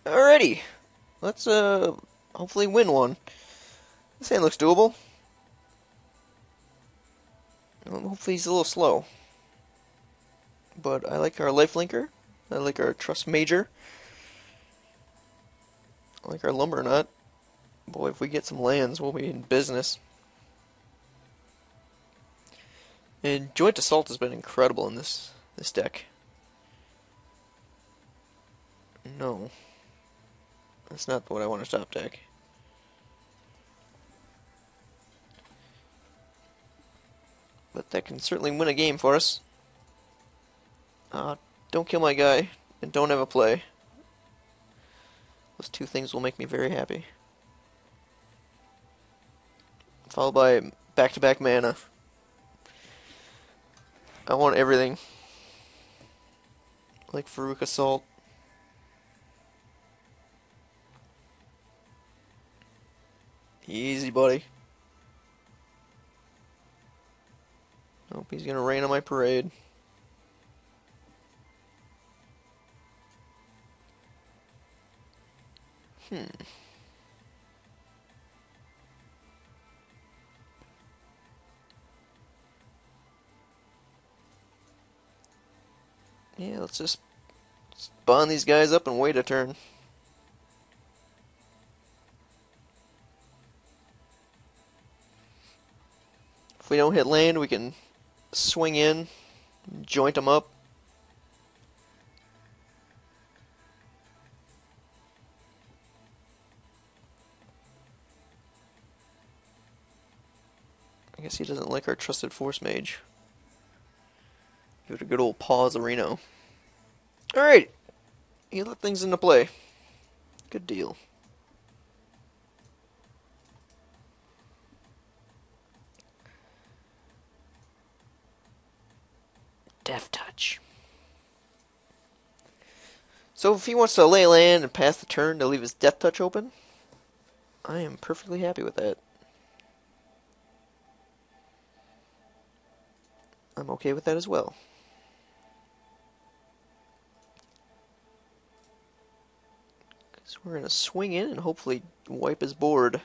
Alrighty, let's hopefully win one. This hand looks doable. Hopefully he's a little slow. But I like our lifelinker. I like our trust major. I like our lumber nut. Boy, if we get some lands, we'll be in business. And joint assault has been incredible in this deck. No, that's not what I want to top deck. But that can certainly win a game for us. Don't kill my guy, and don't have a play. Those two things will make me very happy. Followed by back-to-back mana. I want everything. Like Farouk Assault. Easy, buddy. Nope, he's gonna rain on my parade. Yeah, let's just bond these guys up and wait a turn. If we don't hit land, we can swing in, joint them up. I guess he doesn't like our trusted force mage. Give it a good old pause, Reno. Alright, you let things into play. Good deal. Death Touch. So if he wants to lay land and pass the turn to leave his Death Touch open, I am perfectly happy with that. I'm okay with that as well. Because we're going to swing in and hopefully wipe his board.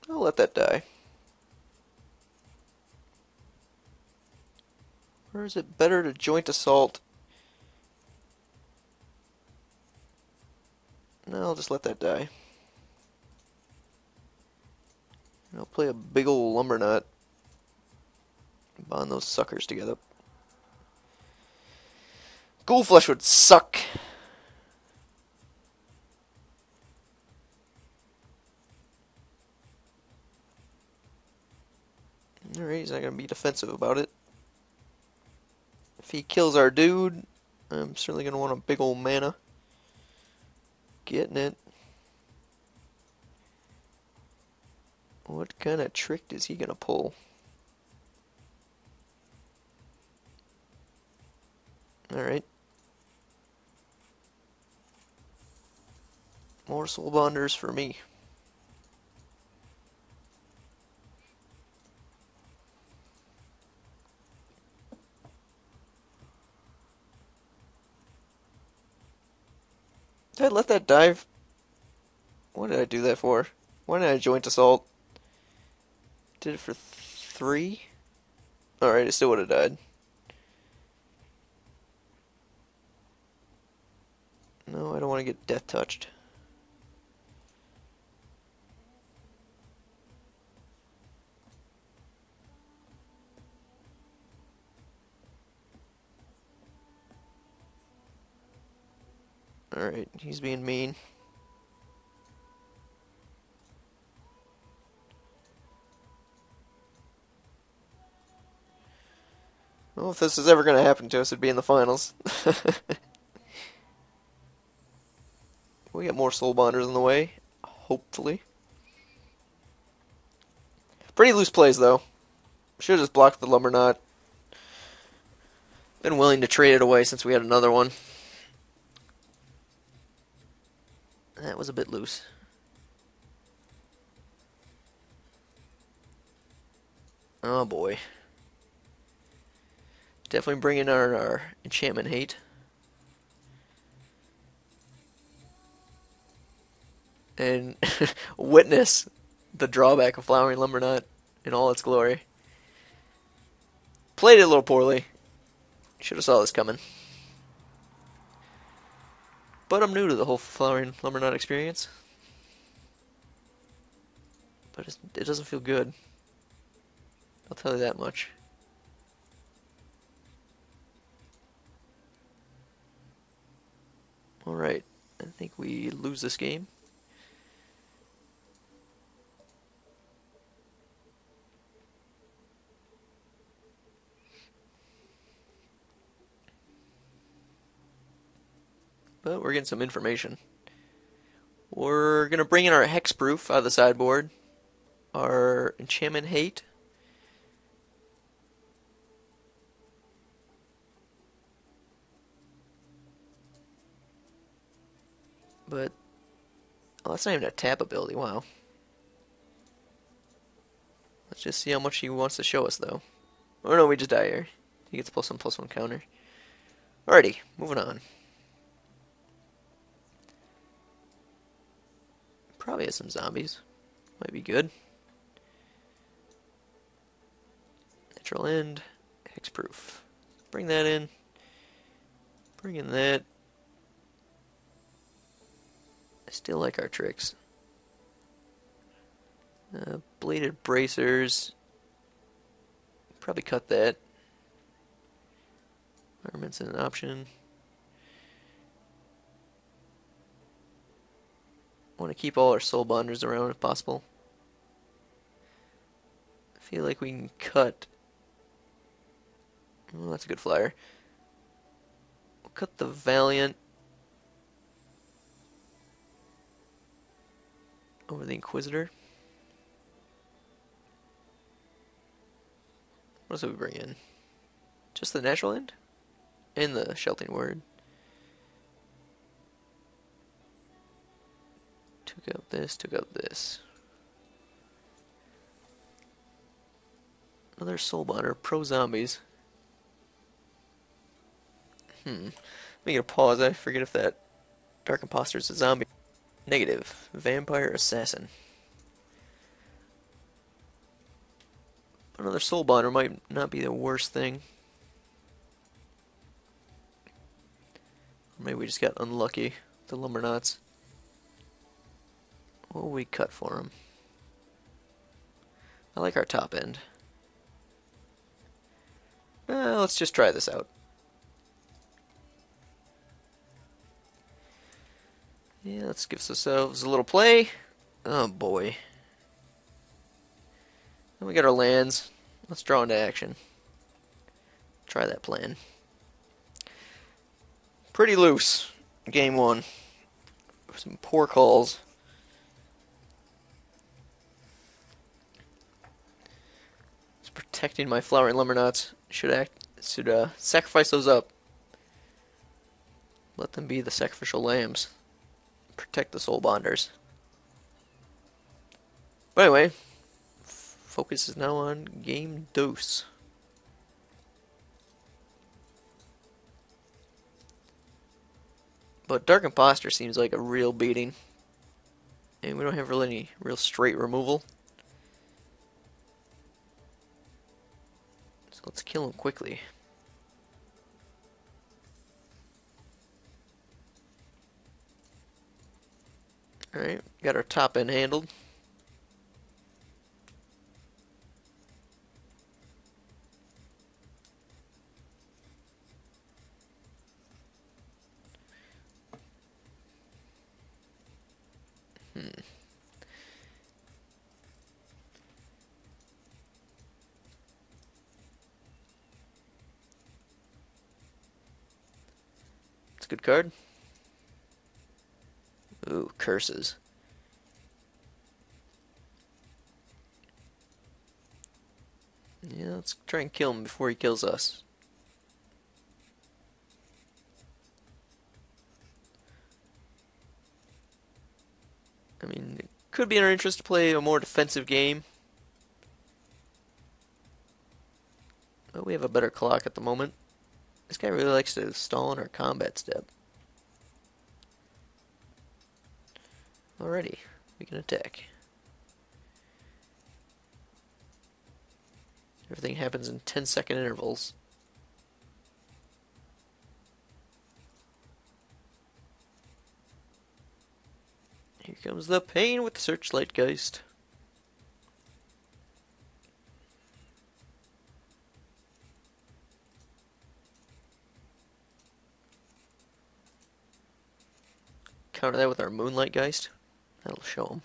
I'll let that die. Or is it better to joint assault? No, I'll just let that die. And I'll play a big old lumber nut. Bond those suckers together. Ghoul Flesh would suck. Alright, he's not going to be defensive about it. If he kills our dude, I'm certainly going to want a big old mana. Getting it. What kind of trick is he going to pull? Alright. More soul bonders for me. Did I let that dive? What did I do that for? Why did I joint assault? Did it for 3? Alright, it still would have died. No, I don't want to get death touched. Alright, he's being mean. Well, if this is ever going to happen to us, it'd be in the finals. We got more soul bonders on the way, hopefully. Pretty loose plays, though. Should have just blocked the lumber knot. Been willing to trade it away since we had another one. That was a bit loose. Oh boy. Definitely bringing our enchantment hate. And witness the drawback of Flowering Lumbernut in all its glory. Played it a little poorly. Should have saw this coming. But I'm new to the whole Flowering Lumbernut experience. But it doesn't feel good. I'll tell you that much. Alright, I think we lose this game. But we're getting some information. We're going to bring in our Hexproof out of the sideboard. Our Enchantment Hate. But, oh, that's not even a tap ability, wow. Let's just see how much he wants to show us, though. Oh no, we just die here. He gets +1/+1 counter. Alrighty, moving on. Probably has some zombies. Might be good. Natural End, Hexproof. Bring that in. Bring in that. I still like our tricks. Bladed Bracers. Probably cut that. Armament's an option. Want to keep all our Soul Bonders around if possible. I feel like we can cut. Oh, that's a good flyer. We'll cut the Valiant over the Inquisitor. What else do we bring in? Just the Natural End? And the Sheltering Word. Took out this, took out this. Another Soul Bonder, Pro Zombies. Let me get a pause, I forget if that Dark Imposter is a zombie. Negative, Vampire Assassin. Another Soul Bonder might not be the worst thing. Maybe we just got unlucky, the Lumbernuts. What will we cut for him? I like our top end. Let's just try this out. Yeah, let's give ourselves a little play. Oh boy. Then we got our lands. Let's draw into action. Try that plan. Pretty loose. Game one. Some poor calls. Just protecting my Flowering Lumbernuts. Should sacrifice those up. Let them be the sacrificial lambs. Protect the Soul Bonders. But anyway, focus is now on game dose. But Dark Imposter seems like a real beating. And we don't have really any real straight removal. So let's kill him quickly. Alright, got our top end handled. It's a good card. Ooh, curses. Yeah, let's try and kill him before he kills us. Could be in our interest to play a more defensive game. But we have a better clock at the moment. This guy really likes to stall in our combat step. Alrighty, we can attack. Everything happens in 10-second intervals. Here comes the pain with the Searchlight Geist. Counter that with our Moonlight Geist. That'll show him.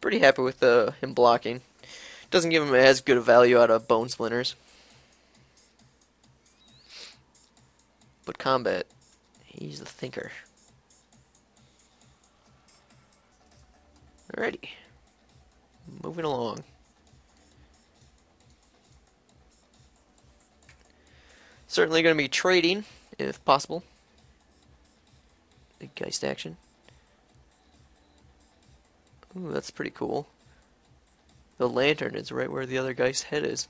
Pretty happy with him blocking. Doesn't give him as good a value out of Bone Splinters. But combat, he's the thinker. Alrighty. Moving along. Certainly going to be trading, if possible. Big Geist action. Ooh, that's pretty cool. The lantern is right where the other Geist's head is.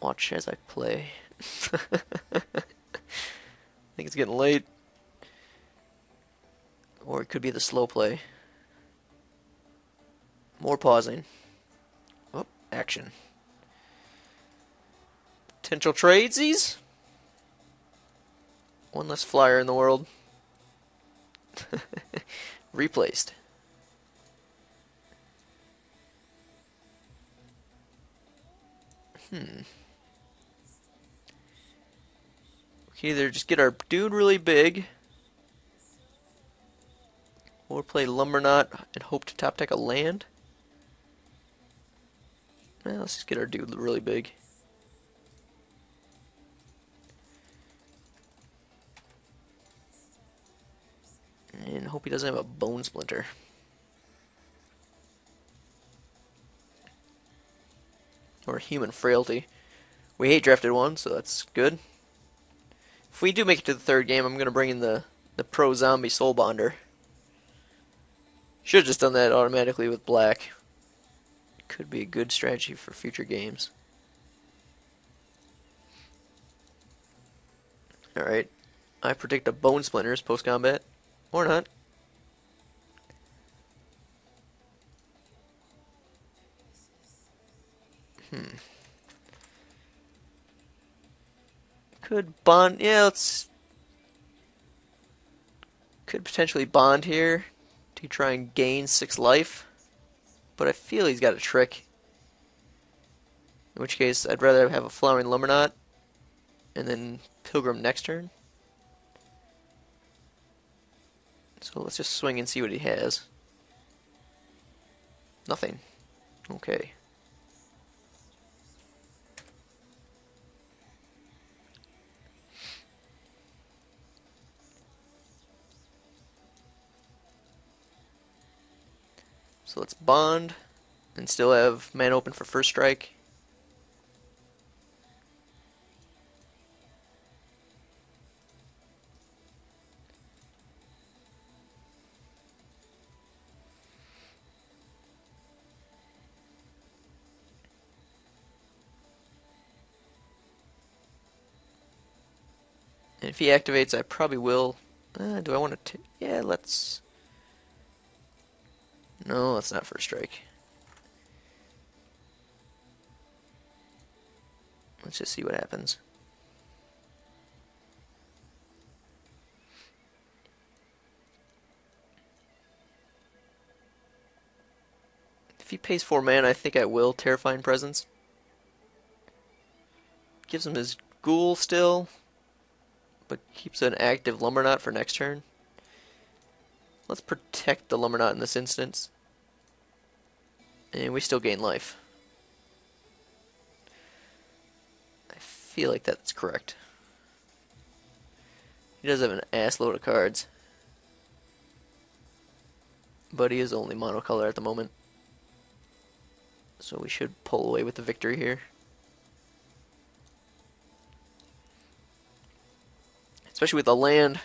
Watch as I play. I think it's getting late. Or it could be the slow play. More pausing. Oh, action. Potential tradesies? One less flyer in the world. Replaced. We can either just get our dude really big, or play Lumberknot and hope to top deck a land. Well, let's just get our dude really big. And hope he doesn't have a Bone Splinter. Or Human Frailty. We hate drafted one, so that's good. If we do make it to the third game, I'm going to bring in the Pro Zombie Soul Bonder. Should have just done that automatically with black. Could be a good strategy for future games. Alright. I predict a Bone Splinters post-combat. Or not. Could bond. Yeah, let's. Could potentially bond here to try and gain 6 life. But I feel he's got a trick. In which case, I'd rather have a Flowering Lumberknot and then Pilgrim next turn. So let's just swing and see what he has. Nothing. Okay. So let's bond and still have man open for first strike. And if he activates, I probably will. Do I want to? Yeah, let's. No, that's not first strike. Let's just see what happens. If he pays 4 mana, I think I will Terrifying Presence. Gives him his Ghoul still, but keeps an active Lumberknot for next turn. Let's protect the Lumberknot in this instance. And we still gain life. I feel like that's correct. He does have an ass load of cards. but he is only monocolor at the moment. So we should pull away with the victory here. Especially with the land.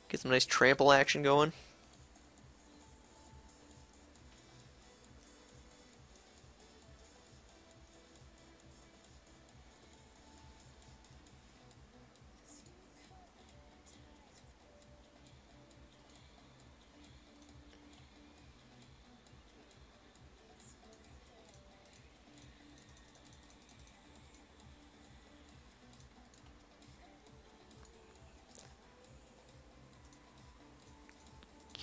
Get some nice trample action going.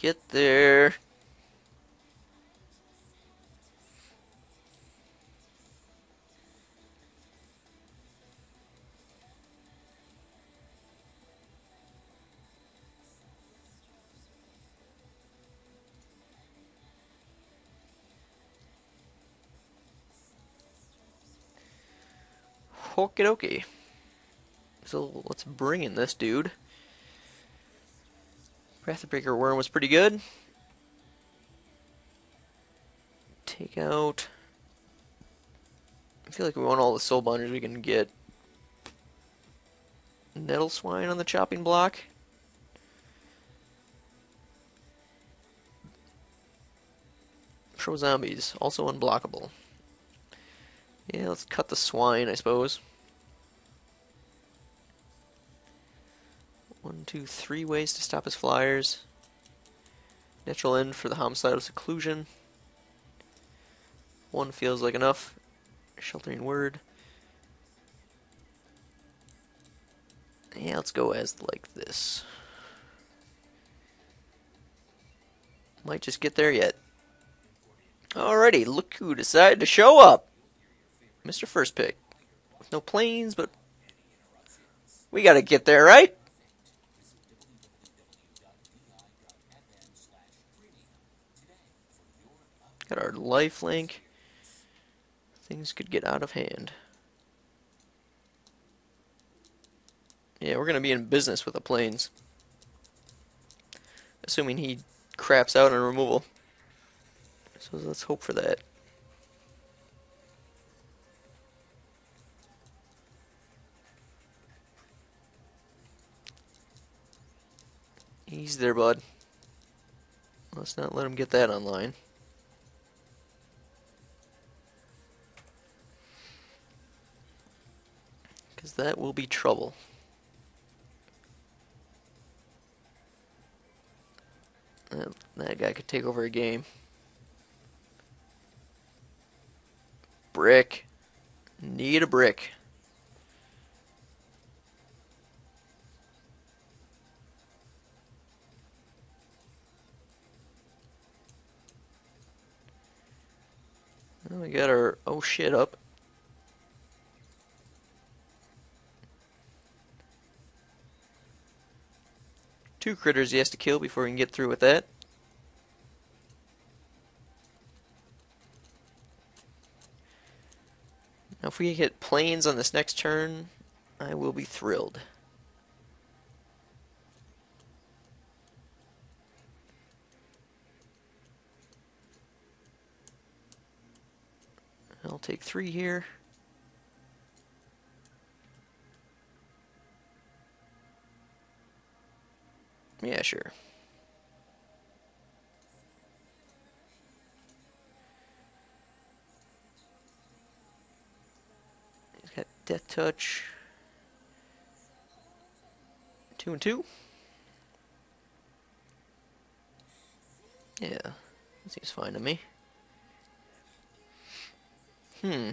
Get there. Okie dokie. So let's bring in this dude. Breathbreaker Worm was pretty good. Take out... I feel like we want all the soul binders we can get. Nettle Swine on the chopping block. Pro Zombies, also unblockable. Yeah, let's cut the swine, I suppose. 1, 2, 3 ways to stop his flyers. Natural end for the homicidal seclusion. 1 feels like enough. Sheltering word. Yeah, let's go as like this. Might just get there yet. Alrighty, look who decided to show up. Mr. First Pick. With no planes, but we gotta get there, right? Got our life link. Things could get out of hand. Yeah, we're gonna be in business with the planes. Assuming he craps out on removal. So let's hope for that. Easy there, bud. Let's not let him get that online. Because that will be trouble. That guy could take over a game. Brick. Need a brick. Well, we got our oh shit up. Two critters he has to kill before we can get through with that. Now if we hit planes on this next turn, I will be thrilled. I'll take 3 here. Yeah, sure. He's got Death Touch. 2 and 2. Yeah, that seems fine to me. Yeah,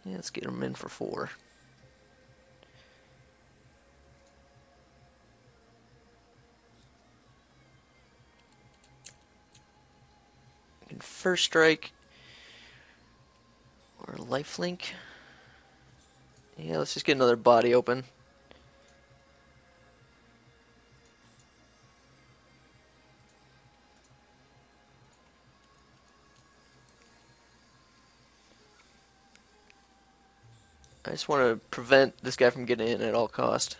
let's get him in for 4. And first strike or lifelink. Yeah, let's just get another body open. I just want to prevent this guy from getting in at all cost.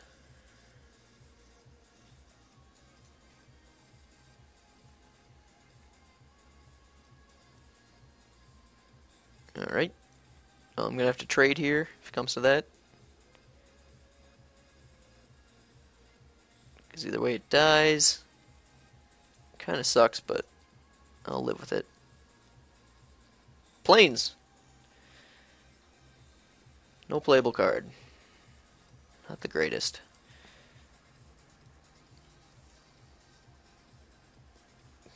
Alright. I'm going to have to trade here if it comes to that. Because either way it dies. Kind of sucks, but I'll live with it. Planes! No playable card. Not the greatest.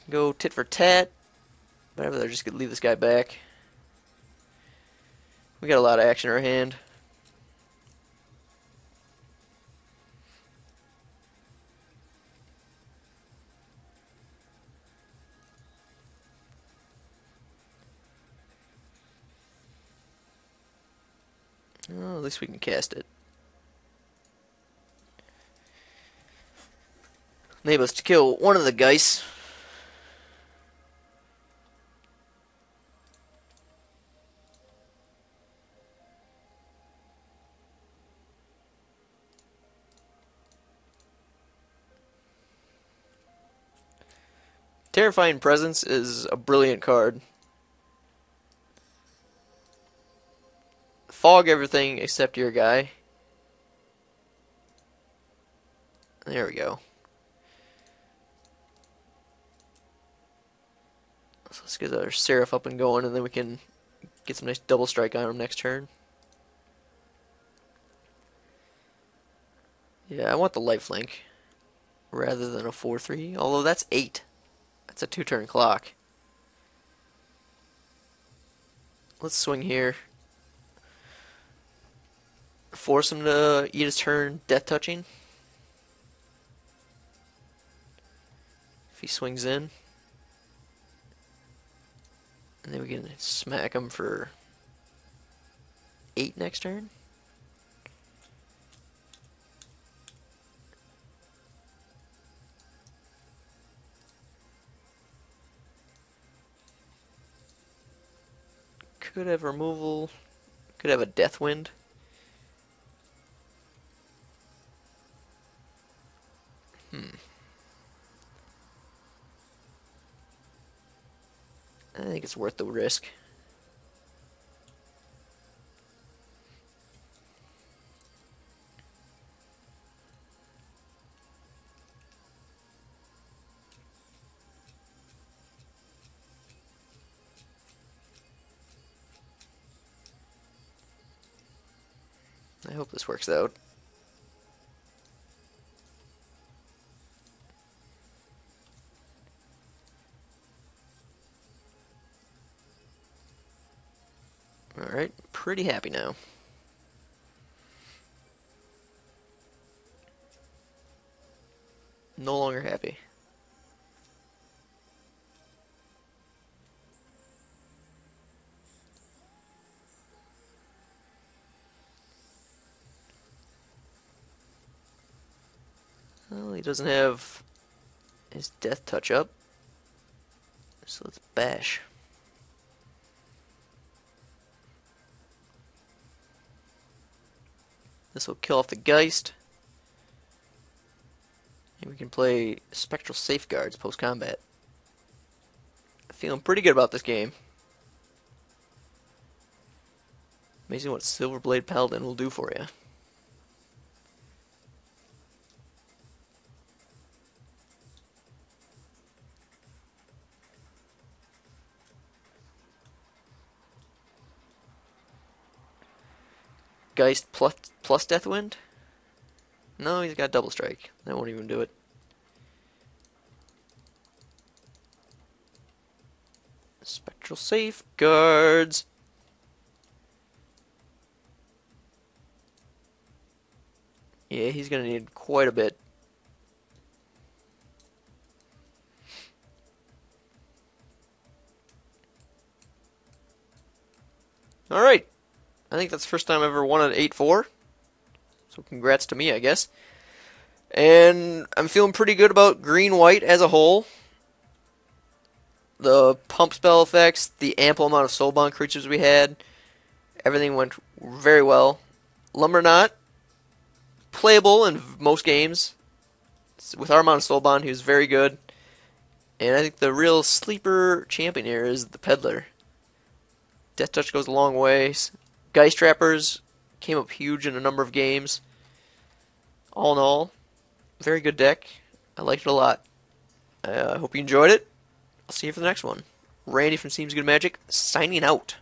Go tit for tat. But I'd rather just leave this guy back. We got a lot of action in our hand. Oh, at least we can cast it. Enable us to kill one of the guys. Terrifying Presence is a brilliant card. Fog everything except your guy. There we go. So let's get our Seraph up and going, and then we can get some nice double strike on him next turn. Yeah, I want the lifelink rather than a 4-3, although that's 8. That's a 2-turn clock. Let's swing here. Force him to eat his turn, death touching. If he swings in. And then we can smack him for 8 next turn. Could have removal. Could have a Death Wind. I think it's worth the risk. I hope this works out. Alright, pretty happy now. No longer happy. Well, he doesn't have his death touch up. So let's bash. This will kill off the Geist. And we can play Spectral Safeguards post-combat. Feeling pretty good about this game. Amazing what Silverblade Paladin will do for you. Geist plus Deathwind? No, he's got double strike. That won't even do it. Spectral Safeguards. Yeah, he's gonna need quite a bit. Alright. I think that's the first time I ever won an 8-4. So congrats to me, I guess. And I'm feeling pretty good about green-white as a whole. The pump spell effects, the ample amount of soulbound creatures we had, everything went very well. Lumberknot, playable in most games. With our amount of soulbound, he was very good. And I think the real sleeper champion here is the Peddler. Death Touch goes a long way. Geist Trappers came up huge in a number of games. All in all, very good deck. I liked it a lot. I hope you enjoyed it. I'll see you for the next one. Randy from Seems Good Magic, signing out.